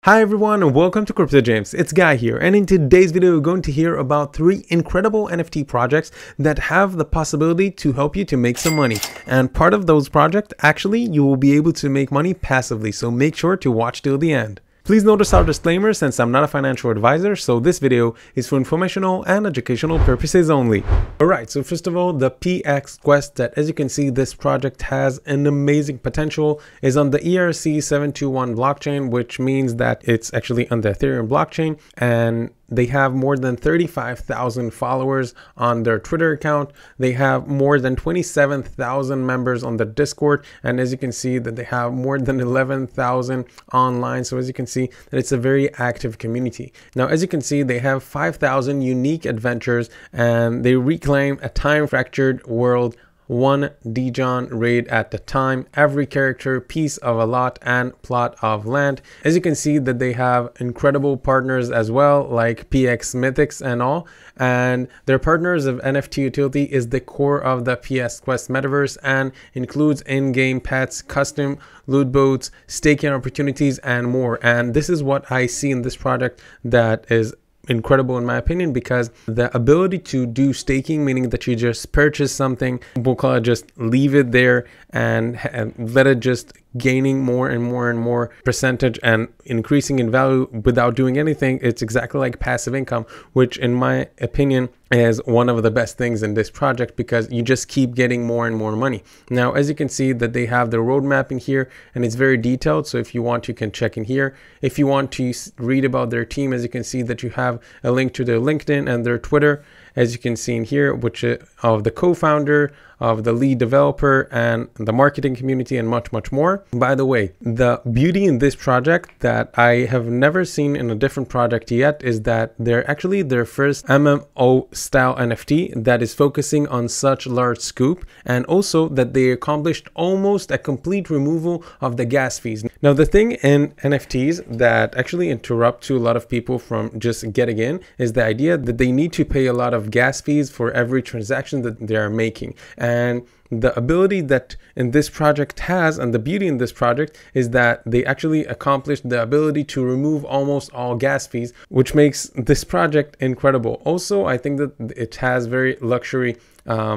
Hi everyone and welcome to Crypto James. It's Guy here, and in today's video we're going to hear about 3 incredible NFT projects that have the possibility to help you to make some money. And part of those projects, actually, you will be able to make money passively, so make sure to watch till the end. Please notice our disclaimer since I'm not a financial advisor, so this video is for informational and educational purposes only. Alright, so first of all, the PX Quest, that as you can see, this project has an amazing potential, is on the ERC-721 blockchain, which means that it's actually on the Ethereum blockchain, and they have more than 35,000 followers on their Twitter account. They have more than 27,000 members on the Discord. And as you can see that they have more than 11,000 online. So as you can see that it's a very active community. Now, as you can see, they have 5,000 unique adventures and they reclaim a time fractured world, 1 Dijon raid at the time, every character, piece of a lot and plot of land. As you can see that they have incredible partners as well, like PX Mythics and all, and their partners of NFT utility is the core of the PX Quest metaverse and includes in-game pets, custom loot boats, staking opportunities and more. And this is what I see in this project that is incredible in my opinion, because the ability to do staking, meaning that you just purchase something, we'll call it, just leave it there and let it just gaining more and more and more percentage and increasing in value without doing anything. It's exactly like passive income, which in my opinion is one of the best things in this project, because you just keep getting more and more money. Now, as you can see that they have the roadmap in here and it's very detailed. So if you want, you can check in here. If you want to read about their team, as you can see that you have a link to their LinkedIn and their Twitter, as you can see in here, which of the co-founder, of the lead developer and the marketing community and much more. By the way, the beauty in this project that I have never seen in a different project yet is that they're actually their first MMO style NFT that is focusing on such large scope, and also that they accomplished almost a complete removal of the gas fees. Now, the thing in NFTs that actually interrupt to a lot of people from just getting in is the idea that they need to pay a lot of gas fees for every transaction that they are making. And the ability that in this project has, and the beauty in this project, is that they actually accomplished the ability to remove almost all gas fees, which makes this project incredible. Also, I think that it has very luxury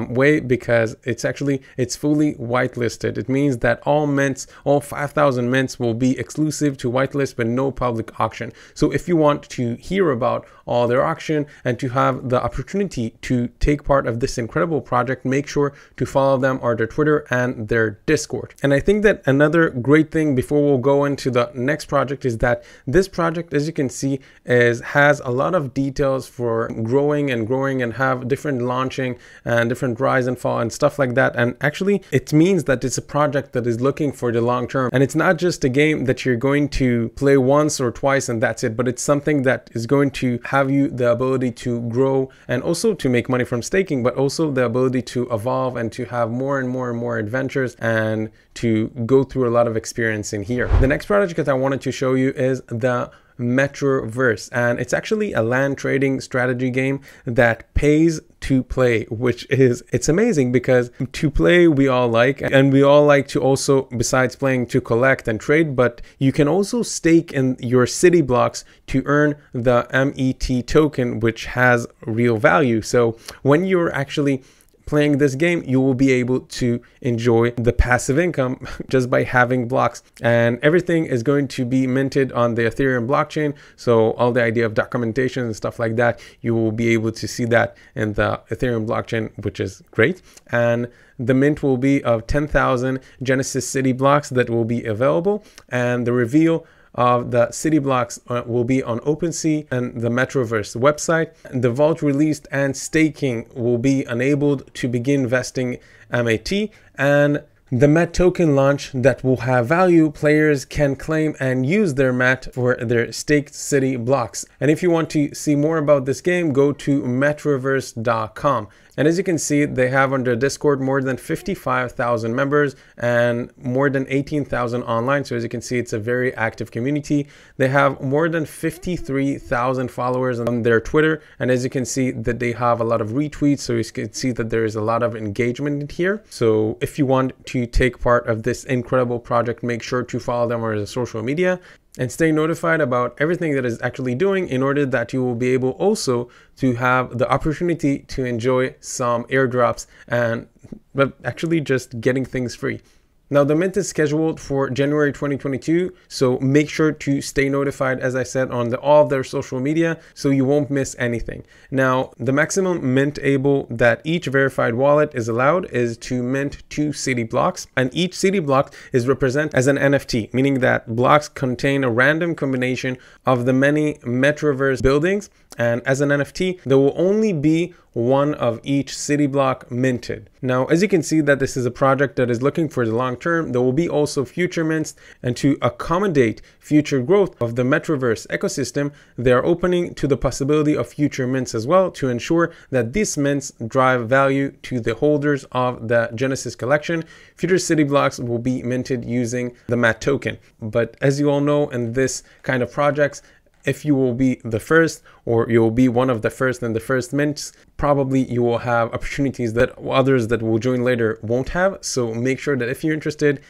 way, because it's fully whitelisted. It means that all mints, all 5,000 mints will be exclusive to whitelist with no public auction. So if you want to hear about all their auction and to have the opportunity to take part of this incredible project, make sure to follow them on their Twitter and their Discord. And I think that another great thing before we'll go into the next project is that this project, as you can see, has a lot of details for growing and have different launching and different rise and fall and stuff like that. And actually it means that it's a project that is looking for the long term, and it's not just a game that you're going to play once or twice and that's it, but it's something that is going to have you the ability to grow and also to make money from staking, but also the ability to evolve and to have more and more adventures and to go through a lot of experience in here. The next project that I wanted to show you is the METROVERSE, and it's actually a land trading strategy game that pays to play, it's amazing, because to play we all like, and we all like to also, besides playing, to collect and trade, but you can also stake in your city blocks to earn the MET token, which has real value. So when you're actually playing this game, you will be able to enjoy the passive income just by having blocks, and everything is going to be minted on the Ethereum blockchain. So all the idea of documentation and stuff like that, you will be able to see that in the Ethereum blockchain, which is great. And the mint will be of 10,000 Genesis City blocks that will be available, and the reveal of the city blocks will be on OpenSea and the METROVERSE website. The vault released and staking will be enabled to begin vesting MET, and the MET token launch that will have value. Players can claim and use their MET for their staked city blocks. And if you want to see more about this game, go to metroverse.com. And as you can see, they have on their Discord more than 55,000 members and more than 18,000 online. So as you can see, it's a very active community. They have more than 53,000 followers on their Twitter. And as you can see that they have a lot of retweets. So you can see that there is a lot of engagement here. So if you want to take part of this incredible project, make sure to follow them on their social media. and stay notified about everything that is actually doing, in order that you will be able also to have the opportunity to enjoy some airdrops and actually just getting things free. Now, the mint is scheduled for January 2022, so make sure to stay notified, as I said, on all of their social media, so you won't miss anything. Now, the maximum mint able that each verified wallet is allowed is to mint 2 city blocks, and each city block is represented as an NFT, meaning that blocks contain a random combination of the many METROVERSE buildings, and as an NFT, there will only be one of each city block minted. Now, as you can see that this is a project that is looking for the long term, there will be also future mints, and to accommodate future growth of the METROVERSE ecosystem, they are opening to the possibility of future mints as well, to ensure that these mints drive value to the holders of the Genesis collection. Future city blocks will be minted using the MAT token. But as you all know, in this kind of projects, if you will be the first, or you will be one of the first in the first mints, probably you will have opportunities that others that will join later won't have. So make sure that if you're interested,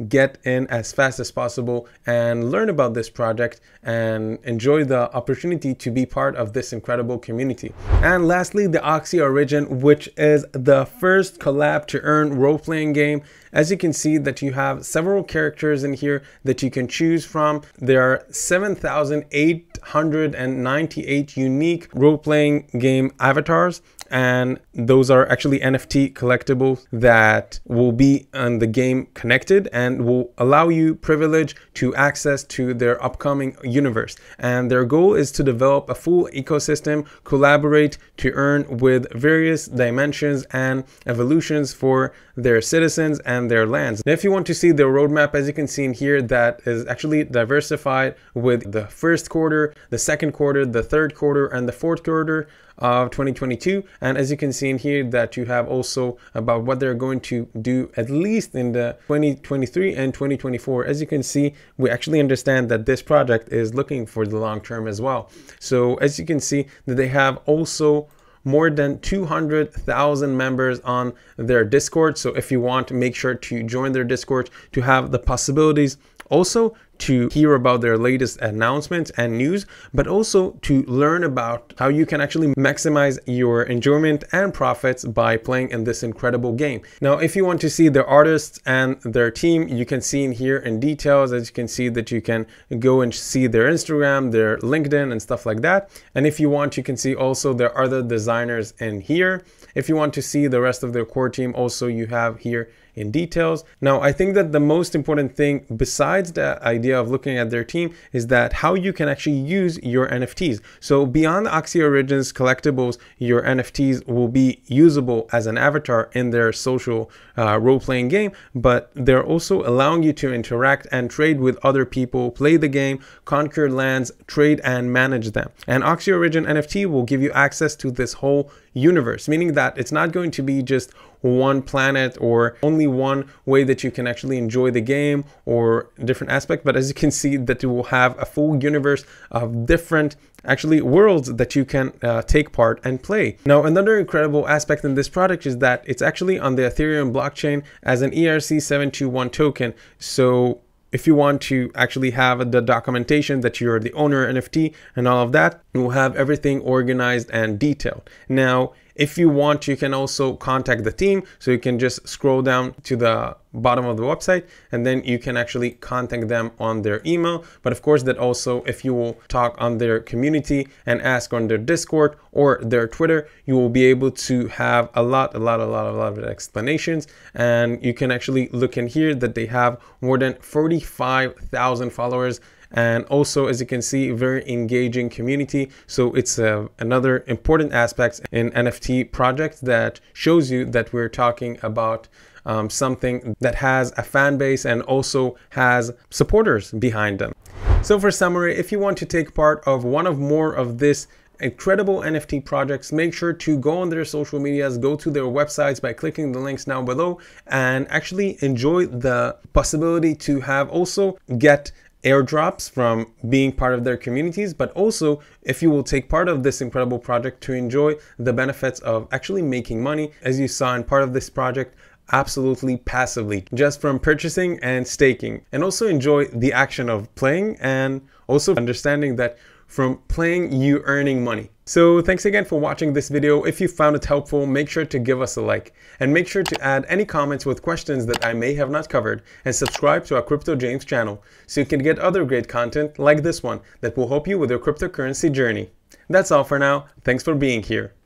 get in as fast as possible and learn about this project and enjoy the opportunity to be part of this incredible community. And lastly, the Oxy Origin, which is the first collab to earn role-playing game. As you can see that you have several characters in here that you can choose from. There are 7,898 unique role-playing game avatars, and those are actually NFT collectibles that will be on the game connected and will allow you privilege to access to their upcoming universe. And their goal is to develop a full ecosystem, collaborate to earn with various dimensions and evolutions for their citizens and their lands. Now, if you want to see their roadmap, as you can see in here, that is actually diversified with the first quarter, the second quarter, the third quarter, and the fourth quarter of 2022. And as you can see in here, that you have also about what they're going to do at least in the 2023 and 2024. As you can see, we actually understand that this project is looking for the long term as well. So as you can see, that they have also more than 200,000 members on their Discord. So if you want, make sure to join their Discord to have the possibilities also to hear about their latest announcements and news, but also to learn about how you can actually maximize your enjoyment and profits by playing in this incredible game. Now, if you want to see their artists and their team, you can see in here in details, as you can see that you can go and see their Instagram, their LinkedIn and stuff like that. And if you want, you can see also their other designers in here. If you want to see the rest of their core team, also you have here in details. Now, I think that the most important thing besides the idea of looking at their team is that how you can actually use your NFTs. So beyond the Oxy Origins collectibles, your NFTs will be usable as an avatar in their social role-playing game, but they're also allowing you to interact and trade with other people, play the game, conquer lands, trade and manage them. And Oxy Origin NFT will give you access to this whole universe, meaning that it's not going to be just one planet or only one way that you can actually enjoy the game or different aspect, but as you can see that you will have a full universe of different actually worlds that you can take part and play. Now, another incredible aspect in this product is that it's actually on the Ethereum blockchain as an ERC-721 token. So if you want to actually have the documentation that you're the owner NFT and all of that, you will have everything organized and detailed. Now, if you want, you can also contact the team. So you can just scroll down to the bottom of the website and then you can actually contact them on their email. But of course, that also if you will talk on their community and ask on their Discord or their Twitter, you will be able to have a lot of explanations. And you can actually look in here that they have more than 45,000 followers. And also, as you can see, very engaging community. So it's another important aspect in NFT projects that shows you that we're talking about something that has a fan base and also has supporters behind them. So for summary, if you want to take part of one of more of this incredible NFT projects, make sure to go on their social medias, go to their websites by clicking the links down below, and actually enjoy the possibility to have also get airdrops from being part of their communities, but also if you will take part of this incredible project to enjoy the benefits of actually making money. As you saw in part of this project, absolutely passively, just from purchasing and staking, and also enjoy the action of playing and also understanding that from playing you earning money. So thanks again for watching this video. If you found it helpful, make sure to give us a like and make sure to add any comments with questions that I may have not covered, and subscribe to our Crypto James channel so you can get other great content like this one that will help you with your cryptocurrency journey. That's all for now. Thanks for being here.